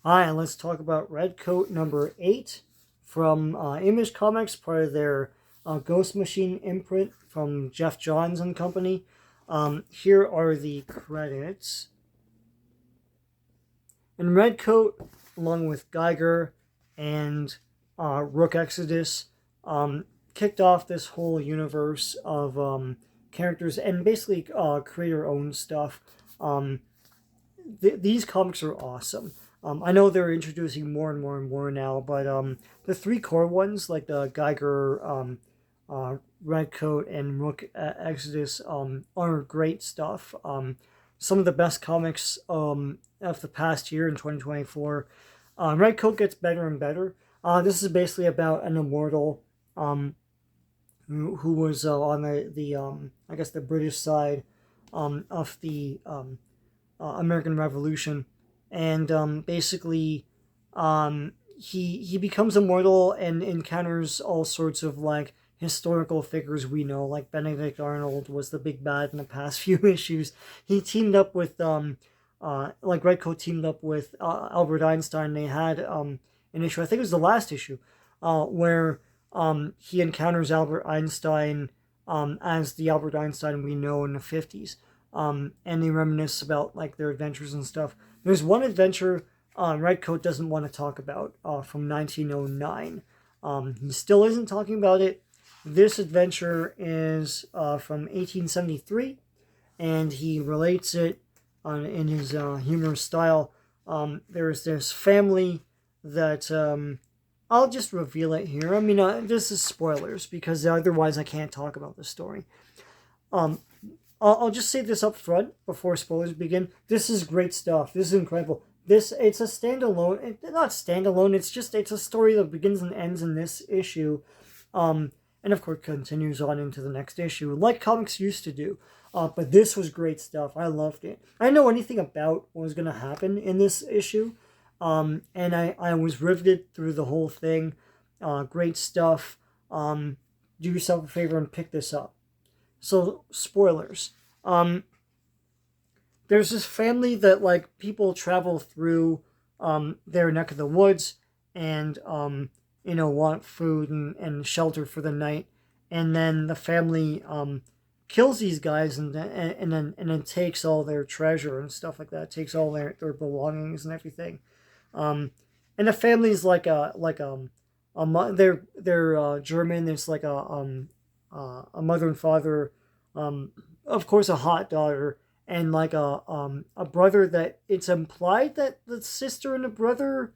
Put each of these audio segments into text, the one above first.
Hi, let's talk about Redcoat number 8 from Image Comics, part of their Ghost Machine imprint from Jeff Johns and Company. Here are the credits. And Redcoat, along with Geiger and Rook Exodus, kicked off this whole universe of characters and basically creator-owned stuff. These comics are awesome. I know they're introducing more and more and more now, but the three core ones, like the Geiger, Redcoat, and Rook Exodus, are great stuff. Some of the best comics of the past year in 2024. Redcoat gets better and better. This is basically about an immortal who was on the I guess the British side of the American Revolution, and basically he becomes immortal and encounters all sorts of like historical figures we know, like Benedict Arnold was the big bad in the past few issues. He teamed up with like Redcoat teamed up with Albert Einstein. They had an issue, I think it was the last issue, where he encounters Albert Einstein as the Albert Einstein we know in the 50s. And they reminisce about like their adventures and stuff. There's one adventure Redcoat doesn't want to talk about from 1909. He still isn't talking about it. This adventure is from 1873, and he relates it in his humorous style. There's this family that I'll just reveal it here. I mean, this is spoilers because otherwise I can't talk about the story. I'll just say this up front before spoilers begin. This is great stuff. This is incredible. It's a standalone. Not standalone. It's a story that begins and ends in this issue, and of course continues on into the next issue, like comics used to do. But this was great stuff. I loved it. I didn't know anything about what was going to happen in this issue, and I was riveted through the whole thing. Great stuff. Do yourself a favor and pick this up. So, spoilers. There's this family that, like, people travel through their neck of the woods and, want food and shelter for the night. And then the family kills these guys and then takes all their treasure and stuff like that. Takes all their belongings and everything. And the family's they're German. It's like a mother and father, of course, a hot daughter, and like a brother that it's implied that the sister and the brother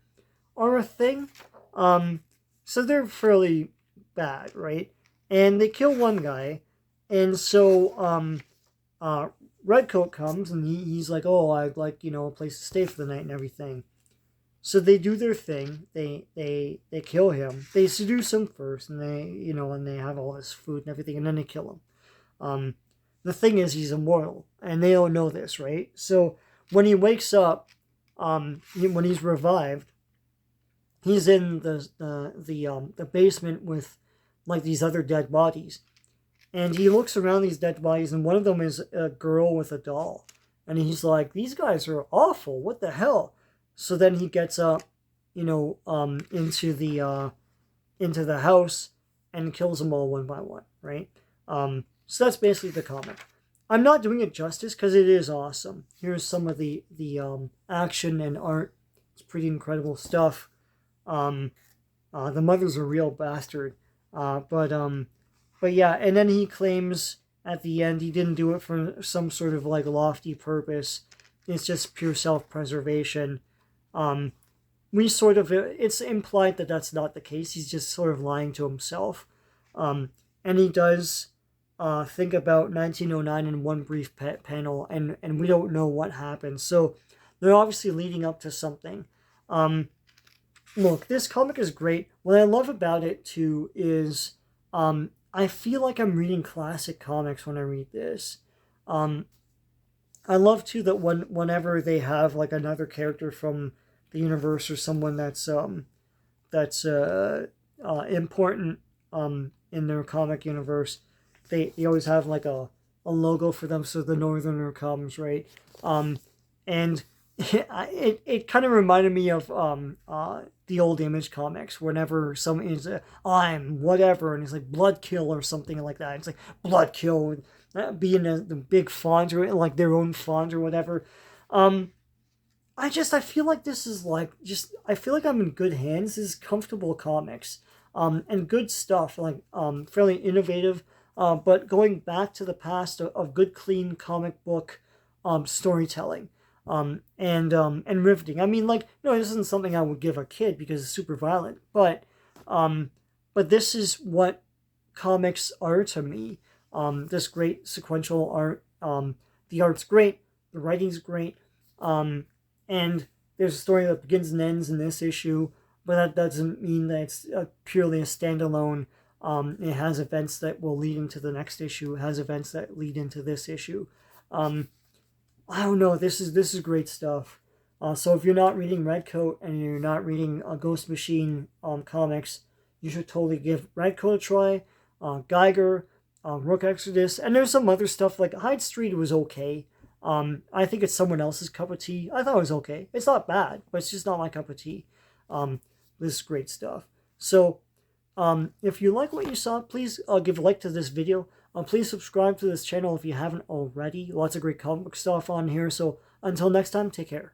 are a thing. So they're fairly bad, right? And they kill one guy, and so Redcoat comes and he's like, oh, I'd like a place to stay for the night and everything. So they do their thing. They kill him. They seduce him first, and they have all this food and everything, and then they kill him. The thing is, he's immortal, and they don't know this, right? So when he wakes up, when he's revived, he's in the basement with like these other dead bodies, and he looks around these dead bodies, and one of them is a girl with a doll, and he's like, these guys are awful. What the hell? So then he gets up, into the house and kills them all one by one, right? So that's basically the comic. I'm not doing it justice because it is awesome. Here's some of the action and art. It's pretty incredible stuff. The mother's a real bastard, but yeah. And then he claims at the end he didn't do it for some sort of like lofty purpose. It's just pure self-preservation. It's implied that that's not the case. He's just sort of lying to himself. And he does think about 1909 in one brief panel, and we don't know what happened. So they're obviously leading up to something. Look, this comic is great. What I love about it, too, is I feel like I'm reading classic comics when I read this. I love, too, that whenever they have, like, another character from the universe or someone that's important in their comic universe, they always have, like, a logo for them, so the Northerner comes, right? And it kind of reminded me of the old Image comics. Whenever someone is I'm whatever, and it's like blood kill or something like that. It's like blood kill, being the big font or like their own font or whatever. Um, I feel like this is like just I feel like I'm in good hands. This is comfortable comics, and good stuff like fairly innovative. But going back to the past of good clean comic book, storytelling, and riveting. I mean, like no, this isn't something I would give a kid because it's super violent. Um, but this is what comics are to me. This great sequential art. The art's great. The writing's great. Um, and there's a story that begins and ends in this issue, but that doesn't mean that it's purely a standalone. It has events that will lead into the next issue. It has events that lead into this issue. Um, I don't know. This is great stuff. So if you're not reading Redcoat and you're not reading Ghost Machine comics, you should totally give Redcoat a try. Geiger, Rook Exodus, and there's some other stuff like Hyde Street was okay. I think it's someone else's cup of tea. I thought it was okay. It's not bad, but it's just not my cup of tea. This is great stuff. So, if you like what you saw, please give a like to this video. Please subscribe to this channel if you haven't already. Lots of great comic book stuff on here. So until next time, take care.